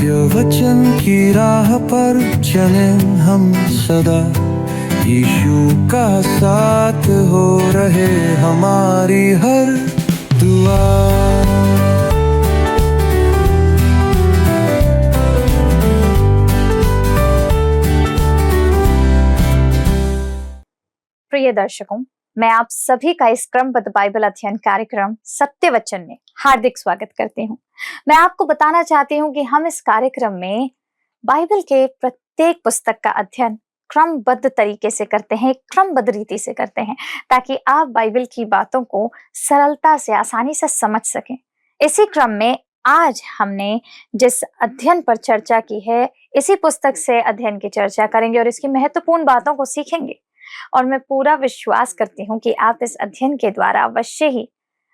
सत्य वचन की राह पर चले हम सदा, यीशु का साथ हो रहे हमारी हर दुआ। प्रिय दर्शकों, मैं आप सभी का इस क्रमबद्ध बाइबल अध्ययन कार्यक्रम सत्य वचन में हार्दिक स्वागत करती हूँ। मैं आपको बताना चाहती हूँ कि हम इस कार्यक्रम में बाइबल के प्रत्येक पुस्तक का अध्ययन क्रमबद्ध तरीके से करते हैं, क्रमबद्ध रीति से करते हैं, ताकि आप बाइबल की बातों को सरलता से, आसानी से समझ सकें। इसी क्रम में आज हमने जिस अध्ययन पर चर्चा की है, इसी पुस्तक से अध्ययन की चर्चा करेंगे और इसकी महत्वपूर्ण बातों को सीखेंगे। और मैं पूरा विश्वास करती हूँ कि आप इस अध्ययन के द्वारा अवश्य ही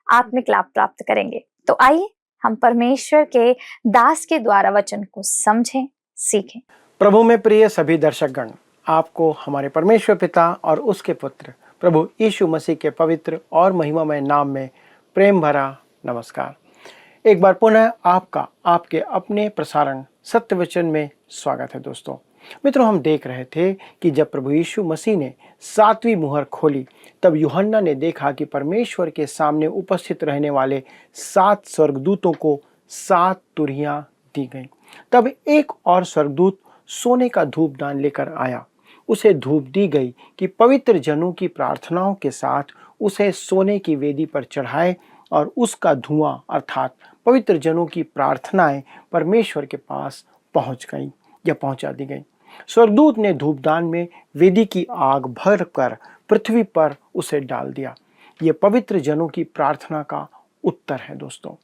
आत्मिक लाभ प्राप्त करेंगे। तो आइए हम परमेश्वर के दास के द्वारा वचन को समझें, सीखें। प्रभु में प्रिय सभी दर्शकगण, आपको हमारे परमेश्वर पिता और उसके पुत्र प्रभु यीशु मसीह के पवित्र और महिमामय नाम में प्रेम भरा नमस्कार। एक बार पुनः आपका आपके अपने प्रसारण सत्य वचन में स्वागत है। दोस्तों मित्रों, हम देख रहे थे कि जब प्रभु यीशु मसीह ने 7वीं मुहर खोली, तब यूहन्ना ने देखा कि परमेश्वर के सामने उपस्थित रहने वाले 7 स्वर्गदूतों को 7 तुरहियां दी गईं। तब एक और स्वर्गदूत सोने का धूपदान लेकर आया। उसे धूप दी गई कि पवित्र जनों की प्रार्थनाओं के साथ उसे सोने की वेदी पर चढ़ाए और उसका धुआं अर्थात पवित्र जनों की प्रार्थनाएं परमेश्वर के पास पहुंचा दी गई। स्वर्गदूत ने धूपदान में वेदी की आग भर कर पृथ्वी पर उसे डाल दिया। ये पवित्र जनों की प्रार्थना का उत्तर है। दोस्तों,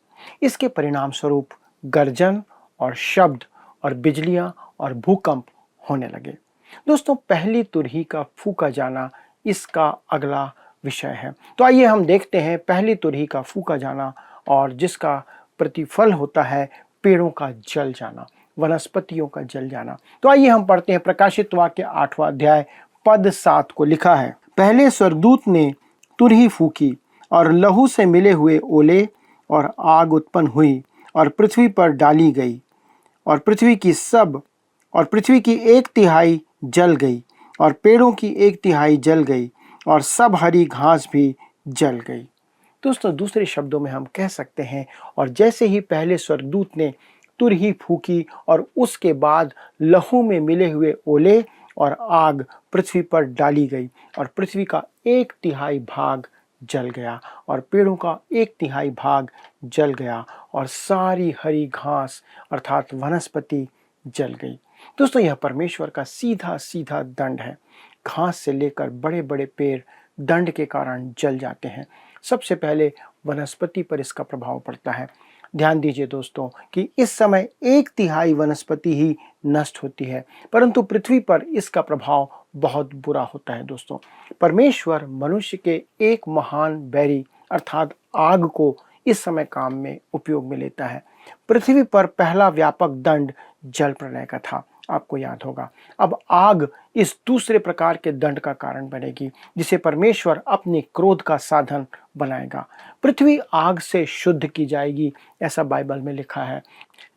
इसके परिणाम स्वरूप गर्जन और शब्द और बिजलियां और भूकंप होने लगे। दोस्तों, पहली तुरही का फूका जाना इसका अगला विषय है। तो आइए हम देखते हैं पहली तुरही का फूका जाना और जिसका प्रतिफल होता है पेड़ों का जल जाना, वनस्पतियों का जल जाना। तो आइए हम पढ़ते हैं प्रकाशित वाक्य 8वां अध्याय पद 7 को। लिखा है, पहले स्वर्गदूत ने तुरही फूकी और लहू से मिले हुए ओले और आग उत्पन्न हुई और पृथ्वी पर डाली गई और पृथ्वी की 1/3 जल गई और पेड़ों की 1/3 जल गई और सब हरी घास भी जल गई। दोस्तों, दूसरे शब्दों में हम कह सकते हैं, और जैसे ही पहले स्वर्गदूत ने तुरही फूकी और उसके बाद लहू में मिले हुए ओले और आग पृथ्वी पर डाली गई और पृथ्वी का 1/3 भाग जल गया और पेड़ों का 1/3 भाग जल गया और सारी हरी घास अर्थात वनस्पति जल गई। दोस्तों, यह परमेश्वर का सीधा सीधा दंड है। घास से लेकर बड़े बड़े पेड़ दंड के कारण जल जाते हैं। सबसे पहले वनस्पति पर इसका प्रभाव पड़ता है। ध्यान दीजिए दोस्तों कि इस समय 1/3 वनस्पति ही नष्ट होती है, परंतु पृथ्वी पर इसका प्रभाव बहुत बुरा होता है। दोस्तों, परमेश्वर मनुष्य के एक महान बैरी अर्थात आग को इस समय काम में उपयोग में लेता है। पृथ्वी पर पहला व्यापक दंड जल प्रलय का था, आपको याद होगा। अब आग इस दूसरे प्रकार के दंड का कारण बनेगी, जिसे परमेश्वर अपने क्रोध का साधन बनाएगा। पृथ्वी आग से शुद्ध की जाएगी, ऐसा बाइबल में लिखा है।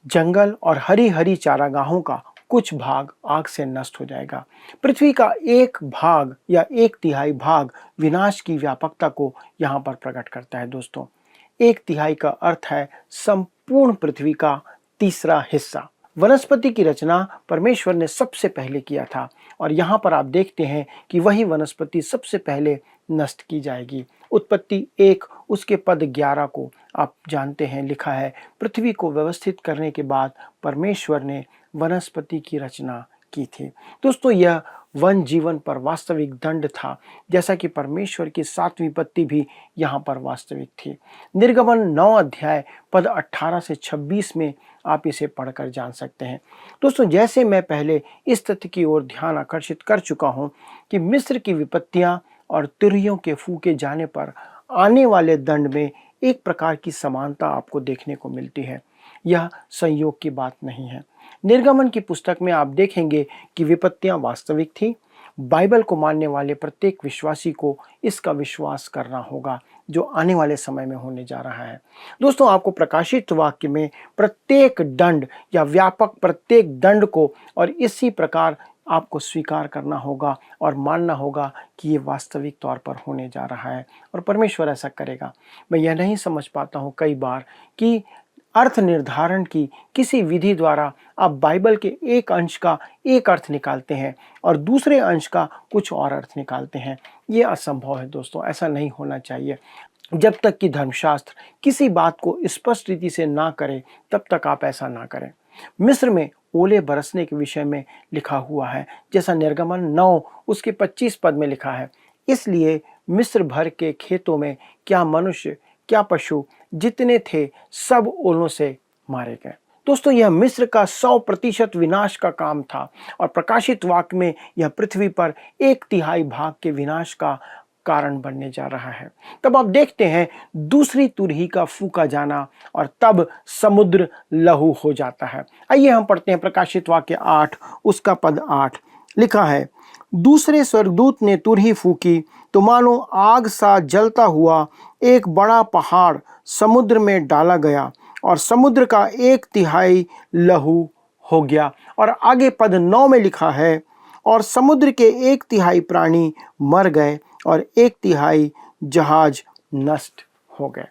जंगल और हरी हरी चारागाहों का कुछ भाग आग से नष्ट हो जाएगा। पृथ्वी का एक भाग या 1/3 भाग विनाश की व्यापकता को यहाँ पर प्रकट करता है। दोस्तों, 1/3 का अर्थ है संपूर्ण पृथ्वी का तीसरा हिस्सा। वनस्पति की रचना परमेश्वर ने सबसे पहले किया था और यहाँ पर आप देखते हैं कि वही वनस्पति सबसे पहले नष्ट की जाएगी। उत्पत्ति 1 उसके पद 11 को आप जानते हैं, लिखा है, पृथ्वी को व्यवस्थित करने के बाद परमेश्वर ने वनस्पति की रचना की थी। दोस्तों, यह वन जीवन पर वास्तविक दंड था, जैसा कि परमेश्वर की 7वीं पत्ती भी यहाँ पर वास्तविक थी। निर्गमन 9 अध्याय पद 18 से 26 में आप इसे पढ़कर जान सकते हैं। दोस्तों, जैसे मैं पहले इस तथ्य की ओर ध्यान आकर्षित कर चुका हूँ कि मिस्र की विपत्तियाँ और तुरहियों के फूके जाने पर आने वाले दंड में एक प्रकार की समानता आपको देखने को मिलती है। यह संयोग की बात नहीं है। निर्गमन की पुस्तक में आप देखेंगे कि विपत्तियां वास्तविक थी। बाइबल को मानने वाले प्रत्येक विश्वासी को इसका विश्वास करना होगा। जो आने वाले समय में होने जा रहा है। दोस्तों, आपको प्रकाशित वाक्य में प्रत्येक दंड या व्यापक प्रत्येक दंड को और इसी प्रकार आपको स्वीकार करना होगा और मानना होगा कि ये वास्तविक तौर पर होने जा रहा है और परमेश्वर ऐसा करेगा। मैं यह नहीं समझ पाता हूँ कई बार कि अर्थ निर्धारण की किसी विधि द्वारा आप बाइबल के एक अंश का एक अर्थ निकालते हैं और दूसरे अंश का कुछ और अर्थ निकालते हैं। ये असंभव है दोस्तों, ऐसा नहीं होना चाहिए। जब तक कि धर्मशास्त्र किसी बात को स्पष्ट रीति से ना करे तब तक आप ऐसा ना करें। मिस्र में ओले बरसने के विषय में लिखा हुआ है, जैसा निर्गमन 9 उसके 25 पद में लिखा है, इसलिए मिस्र भर के खेतों में क्या मनुष्य क्या पशु जितने थे सब ओलों से मारे गए। दोस्तों, यह मिस्र का 100% विनाश का काम था और प्रकाशित वाक्य में यह पृथ्वी पर 1/3 भाग के विनाश का कारण बनने जा रहा है। तब आप देखते हैं दूसरी तुरही का फूका जाना और तब समुद्र लहू हो जाता है। आइए हम पढ़ते हैं प्रकाशित वाक्य 8 उसका पद 8 लिखा है, दूसरे स्वर्गदूत ने तुरही फूकी तो मानो आग सा जलता हुआ एक बड़ा पहाड़ समुद्र में डाला गया और समुद्र का 1/3 लहू हो गया। और आगे पद 9 में लिखा है, और समुद्र के 1/3 प्राणी मर गए और 1/3 जहाज नष्ट हो गए।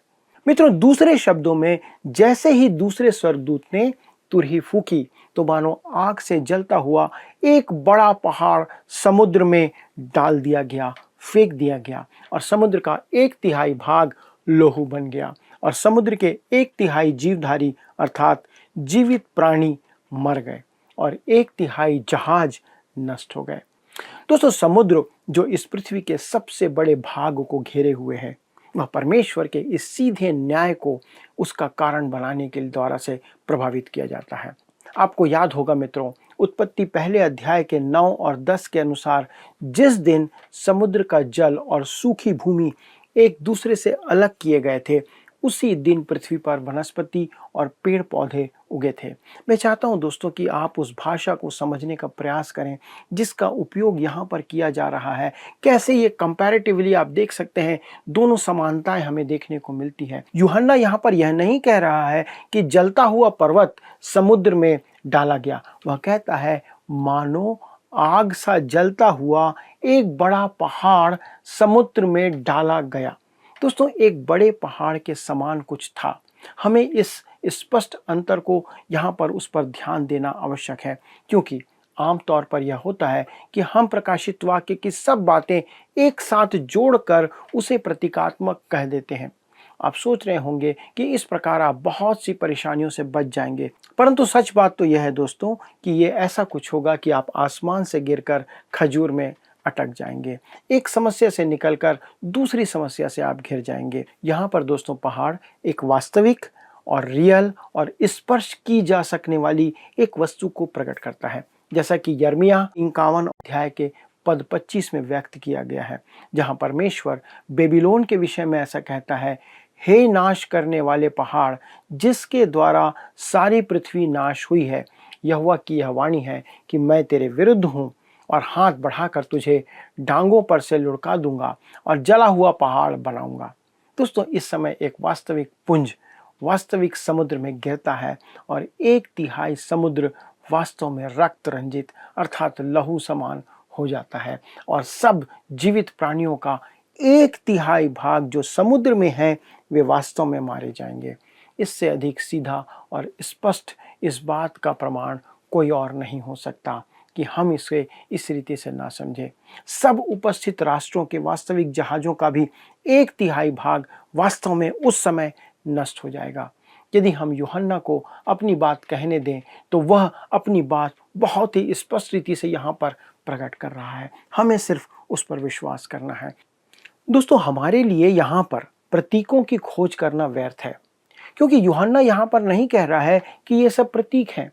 मित्रों, दूसरे शब्दों में जैसे ही दूसरे स्वर्गदूत ने तुरही फूकी तो मानो आग से जलता हुआ एक बड़ा पहाड़ समुद्र में डाल दिया गया, फेंक दिया गया और समुद्र का 1/3 भाग लोहू बन गया और समुद्र के 1/3 जीवधारी अर्थात जीवित प्राणी मर गए और 1/3 जहाज नष्ट हो गए। दोस्तों, समुद्र जो इस पृथ्वी के सबसे बड़े भाग को घेरे हुए है, वह परमेश्वर के इस सीधे न्याय को उसका कारण बनाने के द्वारा से प्रभावित किया जाता है। आपको याद होगा मित्रों, उत्पत्ति पहले अध्याय के 9 और 10 के अनुसार जिस दिन समुद्र का जल और सूखी भूमि एक दूसरे से अलग किए गए थे, उसी दिन पृथ्वी पर वनस्पति और पेड़ पौधे उगे थे। मैं चाहता हूं दोस्तों कि आप उस भाषा को समझने का प्रयास करें जिसका उपयोग यहाँ पर किया जा रहा है। कैसे ये कंपैरेटिवली आप देख सकते हैं, दोनों समानताएं हमें देखने को मिलती है। यूहन्ना यहाँ पर यह नहीं कह रहा है कि जलता हुआ पर्वत समुद्र में डाला गया, वह कहता है मानो आग सा जलता हुआ एक बड़ा पहाड़ समुद्र में डाला गया। दोस्तों, एक बड़े पहाड़ के समान कुछ था। हमें इस स्पष्ट अंतर को यहाँ पर उस पर ध्यान देना आवश्यक है, क्योंकि आमतौर पर यह होता है कि हम प्रकाशित वाक्य की सब बातें एक साथ जोड़कर उसे प्रतीकात्मक कह देते हैं। आप सोच रहे होंगे कि इस प्रकार आप बहुत सी परेशानियों से बच जाएंगे, परंतु सच बात तो यह है दोस्तों कि ये ऐसा कुछ होगा कि आप आसमान से गिरकर खजूर में अटक जाएंगे। एक समस्या से निकलकर दूसरी समस्या से आप घिर जाएंगे। यहाँ पर दोस्तों पहाड़ एक वास्तविक और रियल और स्पर्श की जा सकने वाली एक वस्तु को प्रकट करता है, जैसा कि यिर्मयाह 51 अध्याय के पद 25 में व्यक्त किया गया है, जहाँ परमेश्वर बेबीलोन के विषय में ऐसा कहता है, हे नाश करने वाले पहाड़ जिसके द्वारा सारी पृथ्वी नाश हुई है, यहोवा की यह वाणी है कि मैं तेरे विरुद्ध हूँ और हाथ बढ़ाकर तुझे डांगों पर से लुढ़का दूंगा और जला हुआ पहाड़ बनाऊंगा। दोस्तों, इस समय एक वास्तविक पुंज वास्तविक समुद्र में गिरता है और 1/3 समुद्र वास्तव में रक्त रंजित अर्थात लहू समान हो जाता है और सब जीवित प्राणियों का 1/3 भाग जो समुद्र में है वे वास्तव में मारे जाएंगे। इससे अधिक सीधा और स्पष्ट इस बात का प्रमाण कोई और नहीं हो सकता कि हम इसे इस रीति से ना समझें। सब उपस्थित राष्ट्रों के वास्तविक जहाज़ों का भी 1/3 भाग वास्तव में उस समय नष्ट हो जाएगा। यदि हम यूहन्ना को अपनी बात कहने दें तो वह अपनी बात बहुत ही स्पष्ट रीति से यहाँ पर प्रकट कर रहा है, हमें सिर्फ उस पर विश्वास करना है। दोस्तों, हमारे लिए यहाँ पर प्रतीकों की खोज करना व्यर्थ है, क्योंकि यूहन्ना यहाँ पर नहीं कह रहा है कि ये सब प्रतीक हैं।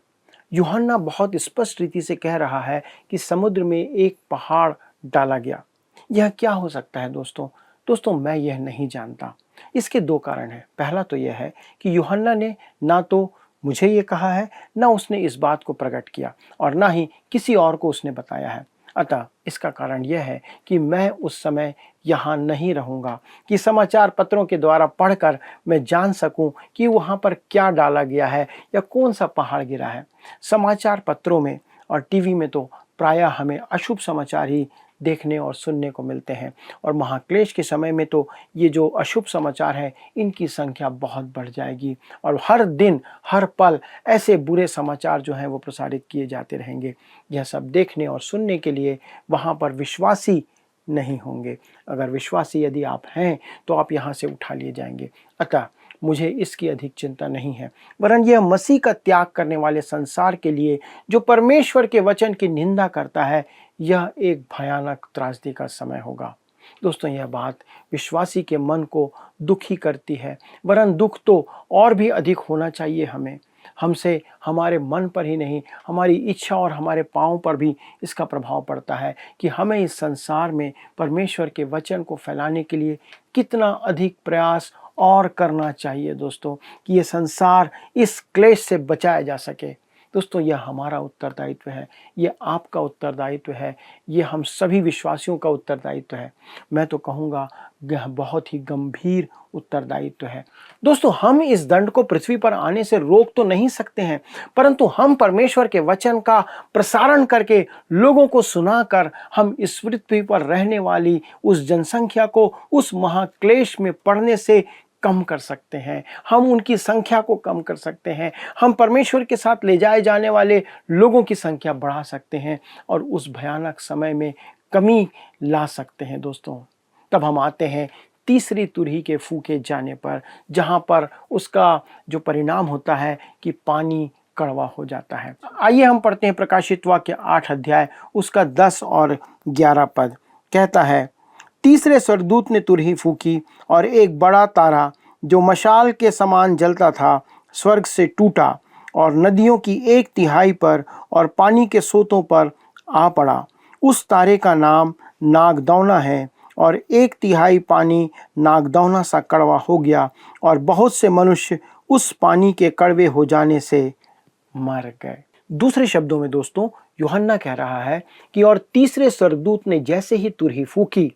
यूहन्ना बहुत स्पष्ट रीति से कह रहा है कि समुद्र में एक पहाड़ डाला गया। यह क्या हो सकता है दोस्तों, मैं यह नहीं जानता। इसके 2 कारण हैं। पहला तो यह है कि यूहन्ना ने ना तो मुझे ये कहा है, ना उसने इस बात को प्रकट किया और ना ही किसी और को उसने बताया है। अतः इसका कारण यह है कि मैं उस समय यहाँ नहीं रहूँगा कि समाचार पत्रों के द्वारा पढ़कर मैं जान सकूं कि वहाँ पर क्या डाला गया है या कौन सा पहाड़ गिरा है। समाचार पत्रों में और टीवी में तो प्रायः हमें अशुभ समाचार ही देखने और सुनने को मिलते हैं, और महाक्लेश के समय में तो ये जो अशुभ समाचार हैं इनकी संख्या बहुत बढ़ जाएगी, और हर दिन हर पल ऐसे बुरे समाचार जो हैं वो प्रसारित किए जाते रहेंगे। यह सब देखने और सुनने के लिए वहाँ पर विश्वासी नहीं होंगे। अगर विश्वासी यदि आप हैं तो आप यहाँ से उठा लिए जाएंगे। अतः मुझे इसकी अधिक चिंता नहीं है, वरन यह मसीह का त्याग करने वाले संसार के लिए जो परमेश्वर के वचन की निंदा करता है, यह एक भयानक त्रासदी का समय होगा। दोस्तों, यह बात विश्वासी के मन को दुखी करती है, वरन दुख तो और भी अधिक होना चाहिए हमें। हमसे हमारे मन पर ही नहीं, हमारी इच्छा और हमारे पाँव पर भी इसका प्रभाव पड़ता है कि हमें इस संसार में परमेश्वर के वचन को फैलाने के लिए कितना अधिक प्रयास और करना चाहिए दोस्तों, कि ये संसार इस क्लेश से बचाया जा सके। दोस्तों, यह हमारा उत्तरदायित्व है, यह आपका उत्तरदायित्व है, ये हम सभी विश्वासियों का उत्तरदायित्व है। मैं तो कहूँगा यह बहुत ही गंभीर उत्तरदायित्व है। दोस्तों, हम इस दंड को पृथ्वी पर आने से रोक तो नहीं सकते हैं, परंतु हम परमेश्वर के वचन का प्रसारण करके लोगों को सुनाकर हम इस पृथ्वी पर रहने वाली उस जनसंख्या को उस महाक्लेश में पड़ने से कम कर सकते हैं। हम उनकी संख्या को कम कर सकते हैं। हम परमेश्वर के साथ ले जाए जाने वाले लोगों की संख्या बढ़ा सकते हैं और उस भयानक समय में कमी ला सकते हैं। दोस्तों, तब हम आते हैं तीसरी तुरही के फूके जाने पर, जहां पर उसका जो परिणाम होता है कि पानी कड़वा हो जाता है। आइए हम पढ़ते हैं प्रकाशित वाक्य 8 अध्याय उसका 10 और 11 पद। कहता है, तीसरे स्वर्गदूत ने तुरही फूकी और एक बड़ा तारा जो मशाल के समान जलता था स्वर्ग से टूटा और नदियों की 1/3 पर और पानी के सोतों पर आ पड़ा। उस तारे का नाम नागदौना है और 1/3 पानी नागदौना सा कड़वा हो गया और बहुत से मनुष्य उस पानी के कड़वे हो जाने से मर गए। दूसरे शब्दों में दोस्तों, यूहन्ना कह रहा है कि और तीसरे स्वर्गदूत ने जैसे ही तुरही फूकी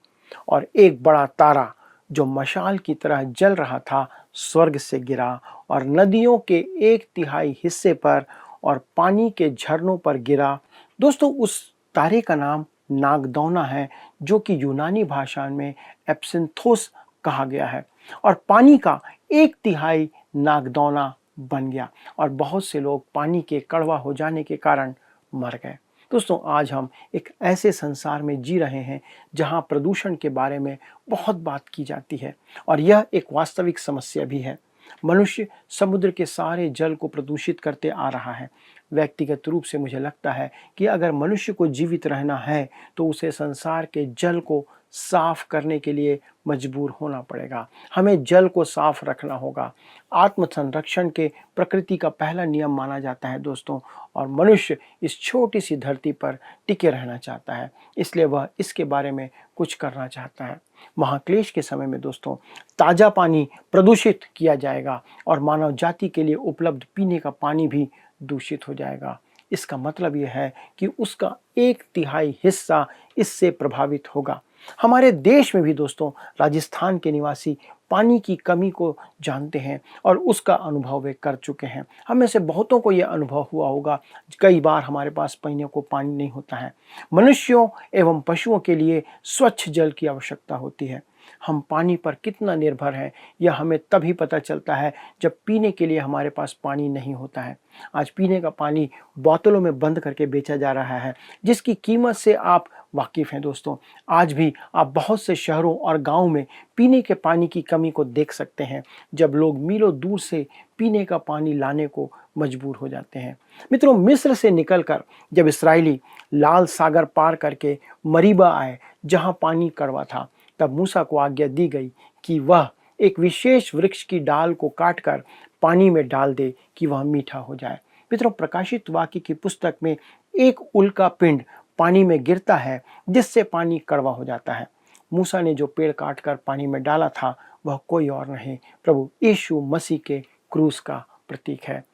और एक बड़ा तारा जो मशाल की तरह जल रहा था स्वर्ग से गिरा और नदियों के 1/3 हिस्से पर और पानी के झरनों पर गिरा। दोस्तों, उस तारे का नाम नागदौना है, जो कि यूनानी भाषा में एप्सिंथोस कहा गया है, और पानी का 1/3 नागदौना बन गया और बहुत से लोग पानी के कड़वा हो जाने के कारण मर गए। दोस्तों, आज हम एक ऐसे संसार में जी रहे हैं जहां प्रदूषण के बारे में बहुत बात की जाती है, और यह एक वास्तविक समस्या भी है। मनुष्य समुद्र के सारे जल को प्रदूषित करते आ रहा है। व्यक्तिगत रूप से मुझे लगता है कि अगर मनुष्य को जीवित रहना है तो उसे संसार के जल को साफ करने के लिए मजबूर होना पड़ेगा। हमें जल को साफ रखना होगा। आत्म संरक्षण के प्रकृति का पहला नियम माना जाता है दोस्तों, और मनुष्य इस छोटी सी धरती पर टिके रहना चाहता है, इसलिए वह इसके बारे में कुछ करना चाहता है। महाक्लेश के समय में दोस्तों, ताज़ा पानी प्रदूषित किया जाएगा और मानव जाति के लिए उपलब्ध पीने का पानी भी दूषित हो जाएगा। इसका मतलब यह है कि उसका 1/3 हिस्सा इससे प्रभावित होगा। हमारे देश में भी दोस्तों, राजस्थान के निवासी पानी की कमी को जानते हैं और उसका अनुभव वे कर चुके हैं। हम में से बहुतों को यह अनुभव हुआ होगा, कई बार हमारे पास पीने को पानी नहीं होता है। मनुष्यों एवं पशुओं के लिए स्वच्छ जल की आवश्यकता होती है। हम पानी पर कितना निर्भर हैं यह हमें तभी पता चलता है जब पीने के लिए हमारे पास पानी नहीं होता है। आज पीने का पानी बोतलों में बंद करके बेचा जा रहा है, जिसकी कीमत से आप वाकिफ़ हैं दोस्तों। आज भी आप बहुत से शहरों और गाँव में पीने के पानी की कमी को देख सकते हैं, जब लोग मीलों दूर से पीने का पानी लाने को मजबूर हो जाते हैं। मित्रों, मिस्र से निकलकर जब इस्राएली लाल सागर पार करके मरीबा आए, जहाँ पानी कड़वा था, तब मूसा को आज्ञा दी गई कि वह एक विशेष वृक्ष की डाल को काटकर पानी में डाल दे कि वह मीठा हो जाए। मित्रों, प्रकाशित वाक्य की पुस्तक में एक उल्का पिंड पानी में गिरता है जिससे पानी कड़वा हो जाता है। मूसा ने जो पेड़ काटकर पानी में डाला था वह कोई और नहीं, प्रभु यीशु मसीह के क्रूस का प्रतीक है।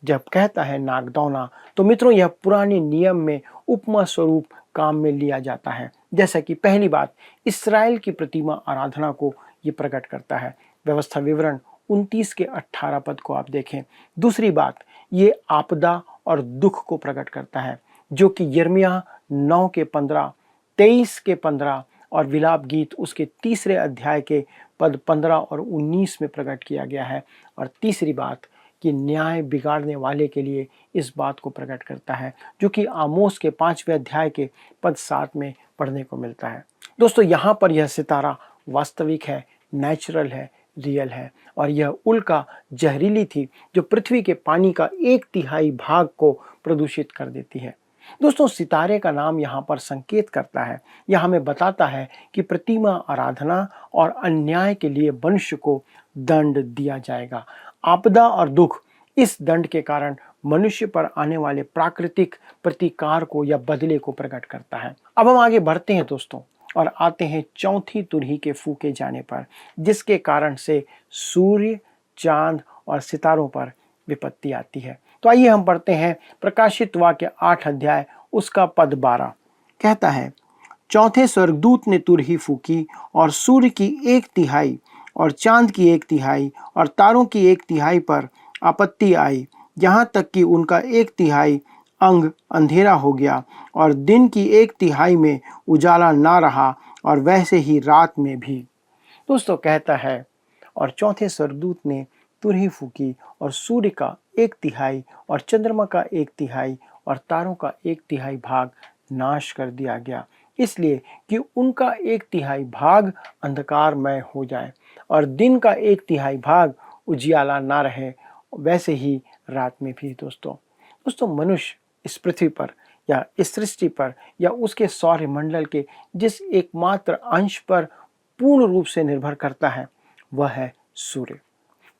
जब कहता है नागदौना, तो मित्रों, यह पुराने नियम में उपमा स्वरूप काम में लिया जाता है। जैसा कि पहली बात, इस्राएल की प्रतिमा आराधना को ये प्रकट करता है। व्यवस्था विवरण 29 के 18 पद को आप देखें। दूसरी बात, ये आपदा और दुख को प्रकट करता है, जो कि यिर्मयाह 9 के 15, 23 के 15 और विलाप गीत उसके 3 अध्याय के पद 15 और 19 में प्रकट किया गया है। और तीसरी बात कि न्याय बिगाड़ने वाले के लिए इस बात को प्रकट करता है, जो कि आमोस के 5वें अध्याय के पद 7 में पढ़ने को मिलता है। दोस्तों, यहाँ पर यह सितारा वास्तविक है, नेचुरल है, रियल है, और यह उल्का जहरीली थी जो पृथ्वी के पानी का 1/3 भाग को प्रदूषित कर देती है। दोस्तों, सितारे का नाम यहाँ पर संकेत करता है, यह हमें बताता है कि प्रतिमा आराधना और अन्याय के लिए मनुष्य को दंड दिया जाएगा। आपदा और दुख इस दंड के कारण मनुष्य पर आने वाले प्राकृतिक प्रतिकार को या बदले को प्रकट करता है। अब हम आगे बढ़ते हैं दोस्तों, और आते हैं चौथी तुरही के फूके जाने पर, जिसके कारण से सूर्य, चांद और सितारों पर विपत्ति आती है। तो आइए हम पढ़ते हैं प्रकाशित वाक्य 8 अध्याय उसका पद 12। कहता है, चौथे स्वर्गदूत ने तुरही फूकी और सूर्य की 1/3 और चांद की 1/3 और तारों की 1/3 पर आपत्ति आई, यहाँ तक कि उनका 1/3 अंग अंधेरा हो गया और दिन की 1/3 में उजाला ना रहा, और वैसे ही रात में भी। दोस्तों, कहता है, और चौथे स्वर्गदूत ने तुरही फूकी और सूर्य का 1/3 और चंद्रमा का 1/3 और तारों का 1/3 भाग नाश कर दिया गया, इसलिए कि उनका 1/3 भाग अंधकारमय हो जाए और दिन का 1/3 भाग उजियाला ना रहे, वैसे ही रात में भी। दोस्तों, मनुष्य इस पृथ्वी पर या इस सृष्टि पर या उसके सौर मंडल के जिस एकमात्र अंश पर पूर्ण रूप से निर्भर करता है, वह है सूर्य।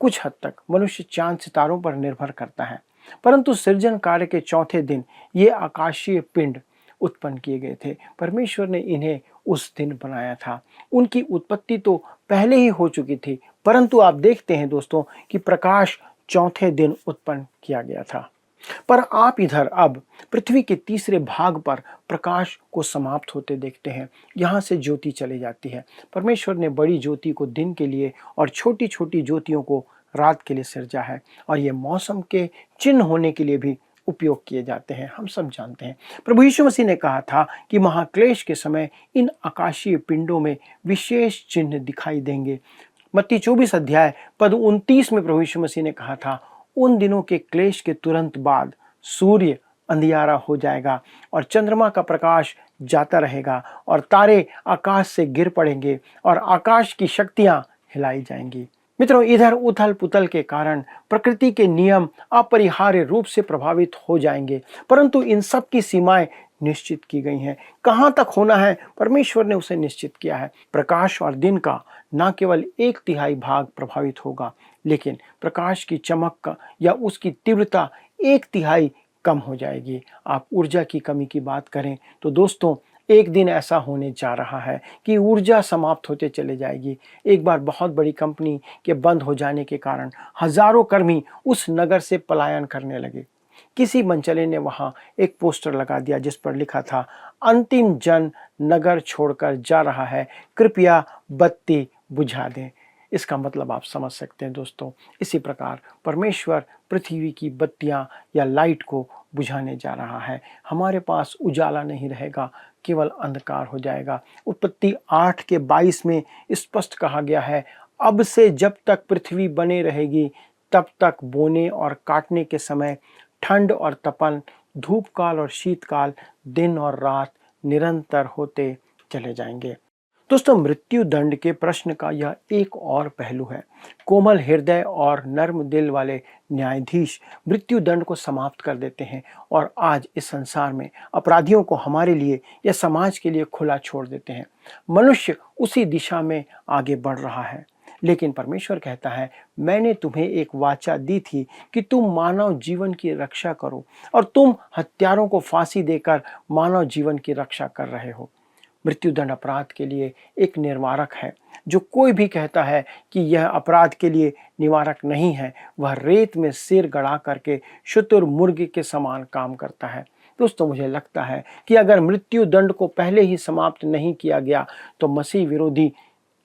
कुछ हद तक मनुष्य चांद सितारों पर निर्भर करता है, परंतु सृजन कार्य के चौथे दिन ये आकाशीय पिंड उत्पन्न किए गए थे। परमेश्वर ने इन्हें उस दिन बनाया था। उनकी उत्पत्ति तो पहले ही हो चुकी थी, परंतु आप देखते हैं दोस्तों कि प्रकाश चौथे दिन उत्पन्न किया गया था। पर आप इधर अब पृथ्वी के तीसरे भाग पर प्रकाश को समाप्त होते देखते हैं। यहाँ से ज्योति चली जाती है। परमेश्वर ने बड़ी ज्योति को दिन के लिए और छोटी छोटी ज्योतियों को रात के लिए सृजा है, और ये मौसम के चिन्ह होने के लिए भी उपयोग किए जाते हैं। हम सब जानते हैं, प्रभु यीशु मसीह ने कहा था कि महाक्लेश के समय इन आकाशीय पिंडों में विशेष चिन्ह दिखाई देंगे। मत्ती 24 अध्याय पद 29 में प्रभु यीशु मसीह ने कहा था, उन दिनों के क्लेश के तुरंत बाद सूर्य अंधियारा हो जाएगा और चंद्रमा का प्रकाश जाता रहेगा और तारे आकाश से गिर पड़ेंगे और आकाश की शक्तियां हिलाई जाएंगी। मित्रों, इधर उथल पुथल के कारण प्रकृति के नियम अपरिहार्य रूप से प्रभावित हो जाएंगे, परंतु इन सब की सीमाएं निश्चित की गई हैं। कहां तक होना है, परमेश्वर ने उसे निश्चित किया है। प्रकाश और दिन का न केवल 1/3 भाग प्रभावित होगा, लेकिन प्रकाश की चमक का या उसकी तीव्रता 1/3 कम हो जाएगी। आप ऊर्जा की कमी की बात करें तो दोस्तों, एक दिन ऐसा होने जा रहा है कि ऊर्जा समाप्त होते चले जाएगी। एक बार बहुत बड़ी कंपनी के बंद हो जाने के कारण हजारों कर्मी उस नगर से पलायन करने लगे। किसी मनचले ने वहां एक पोस्टर लगा दिया जिस पर लिखा था, अंतिम जन नगर छोड़कर जा रहा है, कृपया बत्ती बुझा दें। इसका मतलब आप समझ सकते हैं दोस्तों। इसी प्रकार परमेश्वर पृथ्वी की बत्तियां या लाइट को बुझाने जा रहा है। हमारे पास उजाला नहीं रहेगा, केवल अंधकार हो जाएगा। उत्पत्ति 8 के 22 में स्पष्ट कहा गया है, अब से जब तक पृथ्वी बने रहेगी तब तक बोने और काटने के समय ठंड और तपन, धूप काल और शीतकाल, दिन और रात निरंतर होते चले जाएंगे। दोस्तों, मृत्यु दंड के प्रश्न का यह एक और पहलू है। कोमल हृदय और नर्म दिल वाले न्यायाधीश मृत्यु दंड को समाप्त कर देते हैं और आज इस संसार में अपराधियों को हमारे लिए या समाज के लिए खुला छोड़ देते हैं। मनुष्य उसी दिशा में आगे बढ़ रहा है, लेकिन परमेश्वर कहता है, मैंने तुम्हें एक वाचा दी थी कि तुम मानव जीवन की रक्षा करो, और तुम हत्यारों को फांसी देकर मानव जीवन की रक्षा कर रहे हो। मृत्युदंड अपराध के लिए एक निवारक है। जो कोई भी कहता है कि यह अपराध के लिए निवारक नहीं है, वह रेत में सिर गड़ा करके शुतुरमुर्ग के समान काम करता है। दोस्तों, मुझे लगता है कि अगर मृत्यु दंड को पहले ही समाप्त नहीं किया गया तो मसीह विरोधी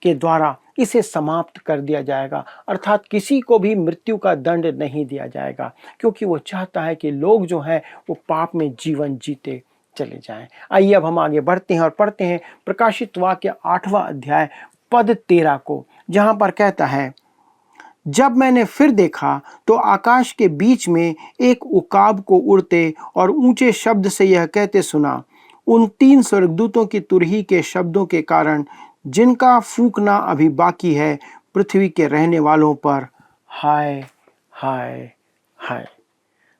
के द्वारा इसे समाप्त कर दिया जाएगा, अर्थात किसी को भी मृत्यु का दंड नहीं दिया जाएगा, क्योंकि वो चाहता है कि लोग जो हैं वो पाप में जीवन जीते चले जाएं। आइए अब हम आगे बढ़ते हैं और पढ़ते हैं प्रकाशित वाक्य 8वां अध्याय पद 13 को, जहां पर कहता है, जब मैंने फिर देखा तो आकाश के बीच में एक उकाब को उड़ते और ऊंचे शब्द से यह कहते सुना, उन 3 स्वर्गदूतों की तुरही के शब्दों के कारण जिनका फूंकना अभी बाकी है, पृथ्वी के रहने वालों पर हाय हाय हाय।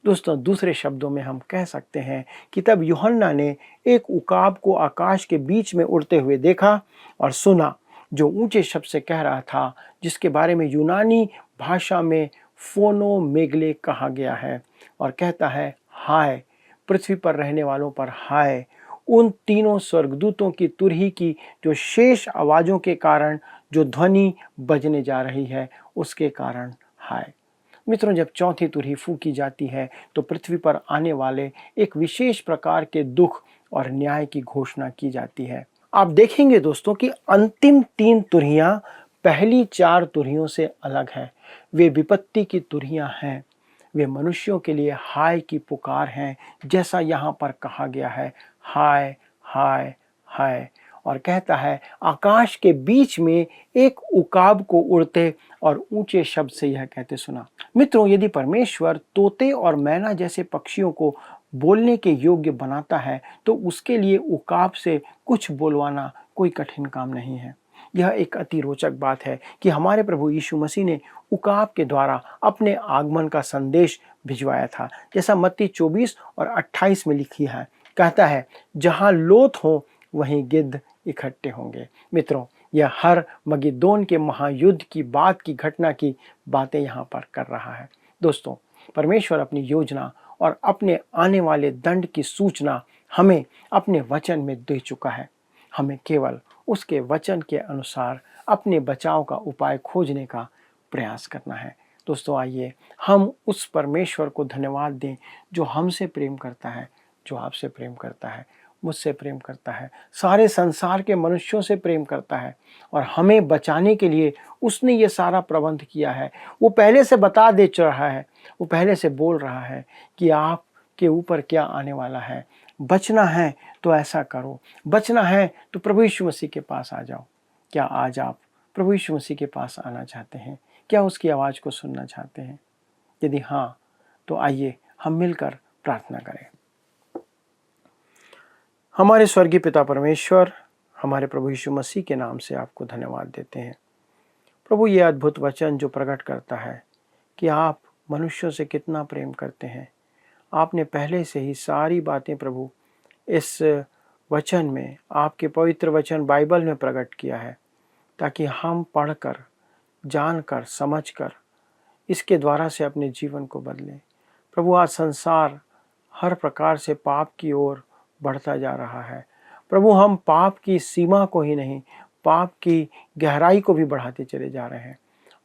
दोस्तों, दूसरे शब्दों में हम कह सकते हैं कि तब यूहन्ना ने एक उकाब को आकाश के बीच में उड़ते हुए देखा और सुना, जो ऊंचे शब्द से कह रहा था, जिसके बारे में यूनानी भाषा में फोनोमेगले कहा गया है, और कहता है, हाय पृथ्वी पर रहने वालों पर हाय, उन 3 स्वर्गदूतों की तुरही की जो शेष आवाज़ों के कारण जो ध्वनि बजने जा रही है उसके कारण हाय। मित्रों, जब चौथी तुरही फूंकी जाती है तो पृथ्वी पर आने वाले एक विशेष प्रकार के दुख और न्याय की घोषणा की जाती है। आप देखेंगे दोस्तों कि अंतिम 3 तुरहियां पहली 4 तुरहियों से अलग है। वे विपत्ति की तुरहियां हैं, वे मनुष्यों के लिए हाय की पुकार हैं, जैसा यहाँ पर कहा गया है, हाय हाय हाय। और कहता है, आकाश के बीच में एक उकाब को उड़ते और ऊंचे शब्द से यह कहते सुना। मित्रों, यदि परमेश्वर तोते और मैना जैसे पक्षियों को बोलने के योग्य बनाता है तो उसके लिए उकाब से कुछ बोलवाना कोई कठिन काम नहीं है। यह एक अति रोचक बात है कि हमारे प्रभु यीशु मसीह ने उकाब के द्वारा अपने आगमन का संदेश भिजवाया था, जैसा मत्ती 24 और 28 में लिखी है। कहता है, जहां लोथ हो वहीं गिद्ध इकट्ठे होंगे। मित्रों, यह हर मगिद्दोन के महायुद्ध की बात की घटना की बातें यहाँ पर कर रहा है। दोस्तों, परमेश्वर अपनी योजना और अपने आने वाले दंड की सूचना हमें अपने वचन में दे चुका है। हमें केवल उसके वचन के अनुसार अपने बचाव का उपाय खोजने का प्रयास करना है। दोस्तों, आइए हम उस परमेश्वर को धन्यवाद दें जो हमसे प्रेम करता है, जो आपसे प्रेम करता है, मुझसे प्रेम करता है, सारे संसार के मनुष्यों से प्रेम करता है, और हमें बचाने के लिए उसने ये सारा प्रबंध किया है। वो पहले से बता दे रहा है, वो पहले से बोल रहा है कि आपके ऊपर क्या आने वाला है। बचना है तो ऐसा करो, बचना है तो प्रभु यीशु मसीह के पास आ जाओ। क्या आज आप प्रभु यीशु मसीह के पास आना चाहते हैं? क्या उसकी आवाज़ को सुनना चाहते हैं? यदि हाँ, तो आइए हम मिलकर प्रार्थना करें। हमारे स्वर्गीय पिता परमेश्वर, हमारे प्रभु यीशु मसीह के नाम से आपको धन्यवाद देते हैं। प्रभु, ये अद्भुत वचन जो प्रकट करता है कि आप मनुष्यों से कितना प्रेम करते हैं, आपने पहले से ही सारी बातें प्रभु इस वचन में, आपके पवित्र वचन बाइबल में प्रकट किया है, ताकि हम पढ़कर, जानकर, समझकर इसके द्वारा से अपने जीवन को बदलें। प्रभु, आज संसार हर प्रकार से पाप की ओर बढ़ता जा रहा है। प्रभु, हम पाप की सीमा को ही नहीं, पाप की गहराई को भी बढ़ाते चले जा रहे हैं,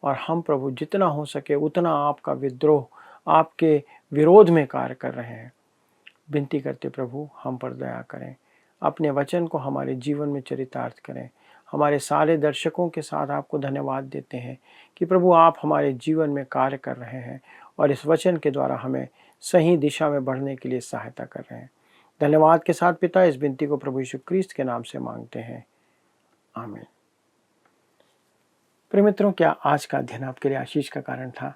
और हम प्रभु जितना हो सके उतना आपका विद्रोह, आपके विरोध में कार्य कर रहे हैं। विनती करते प्रभु, हम पर दया करें, अपने वचन को हमारे जीवन में चरितार्थ करें। हमारे सारे दर्शकों के साथ आपको धन्यवाद देते हैं कि प्रभु आप हमारे जीवन में कार्य कर रहे हैं और इस वचन के द्वारा हमें सही दिशा में बढ़ने के लिए सहायता कर रहे हैं। धन्यवाद के साथ पिता, इस विनती को प्रभु यीशु क्रिस्त के नाम से मांगते हैं, आमीन। प्रिय मित्रों, क्या आज का अध्ययन आपके लिए आशीष का कारण था?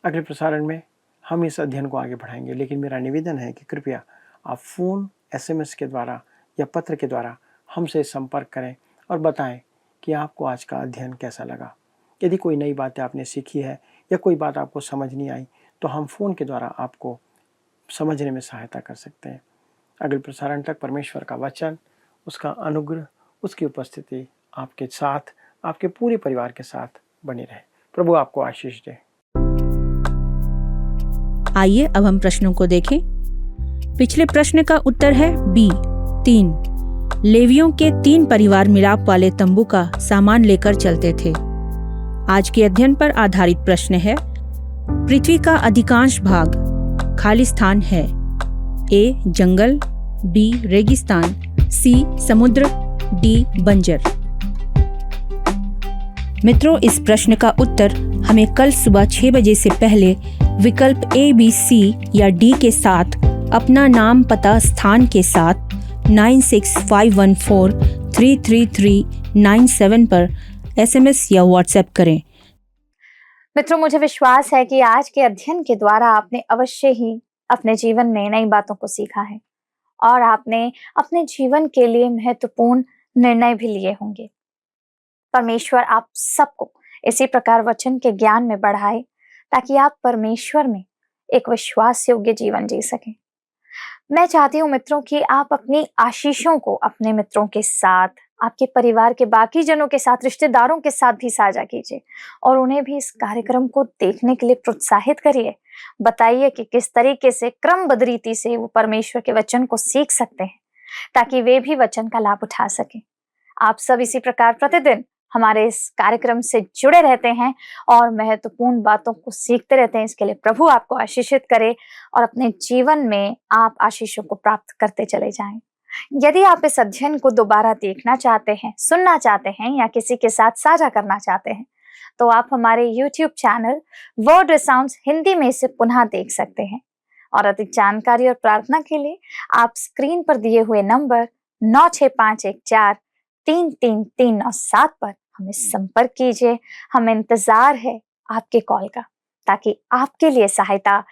अगले प्रसारण में हम इस अध्ययन को आगे बढ़ाएंगे, लेकिन मेरा निवेदन है कि कृपया आप फ़ोन, SMS के द्वारा या पत्र के द्वारा हमसे संपर्क करें और बताएं कि आपको आज का अध्ययन कैसा लगा। यदि कोई नई बातें आपने सीखी है या कोई बात आपको समझ नहीं आई तो हम फ़ोन के द्वारा आपको समझने में सहायता कर सकते हैं। अगले प्रसारण तक परमेश्वर का वचन, उसका अनुग्रह, उसकी उपस्थिति आपके साथ, आपके पूरे परिवार के साथ बनी रहे। प्रभु आपको आशीष दे। आइए अब हम प्रश्नों को देखें। पिछले प्रश्न का उत्तर है बी 3। लेवियों के 3 परिवार मिलाप वाले तंबू का सामान लेकर चलते थे। आज के अध्ययन पर आधारित प्रश्न है, पृथ्वी का अधिकांश भाग खाली स्थान है, ए जंगल, बी रेगिस्तान, सी समुद्र, डी बंजर। मित्रों, इस प्रश्न का उत्तर हमें कल सुबह 6 बजे से पहले विकल्प ए, बी, सी या डी के साथ अपना नाम, पता, स्थान के साथ 9651433397 पर SMS या WhatsApp करें। मित्रों, मुझे विश्वास है कि आज के अध्ययन के द्वारा आपने अवश्य ही अपने जीवन में नई बातों को सीखा है और आपने अपने जीवन के लिए महत्वपूर्ण निर्णय भी लिए होंगे। परमेश्वर आप सबको इसी प्रकार वचन के ज्ञान में बढ़ाए ताकि आप परमेश्वर में एक विश्वास योग्य जीवन जी सकें। मैं चाहती हूँ मित्रों कि आप अपनी आशीषों को अपने मित्रों के साथ, आपके परिवार के बाकी जनों के साथ, रिश्तेदारों के साथ भी साझा कीजिए और उन्हें भी इस कार्यक्रम को देखने के लिए प्रोत्साहित करिए। बताइए कि किस तरीके से क्रमबद्ध रीति से वो परमेश्वर के वचन को सीख सकते हैं ताकि वे भी वचन का लाभ उठा सकें। आप सब इसी प्रकार प्रतिदिन हमारे इस कार्यक्रम से जुड़े रहते हैं और महत्वपूर्ण बातों को सीखते रहते हैं। इसके लिए प्रभु आपको आशीषित करे और अपने जीवन में आप आशीषों को प्राप्त करते चले जाएं। यदि आप इस अध्ययन को दोबारा देखना चाहते हैं, सुनना चाहते हैं या किसी के साथ साझा करना चाहते हैं तो आप हमारे YouTube चैनल वर्ड रिसाउंड्स हिंदी में इसे पुनः देख सकते हैं। और अधिक जानकारी और प्रार्थना के लिए आप स्क्रीन पर दिए हुए नंबर 9651433397 पर हमें संपर्क कीजिए। हमें इंतजार है आपके कॉल का ताकि आपके लिए सहायता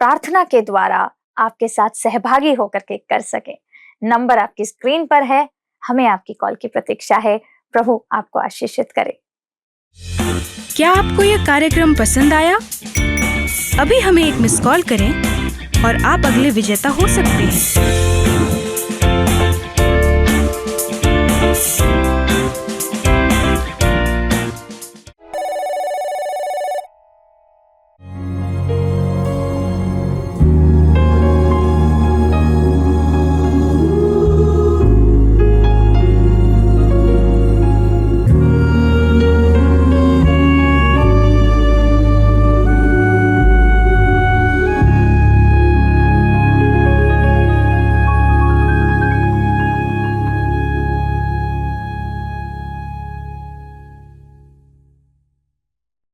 प्रार्थना के द्वारा आपके साथ सहभागी होकर के कर सके। नंबर आपकी स्क्रीन पर है, हमें आपकी कॉल की प्रतीक्षा है। प्रभु आपको आशीषित करे। क्या आपको यह कार्यक्रम पसंद आया? अभी हमें एक मिस कॉल करें और आप अगले विजेता हो सकते हैं।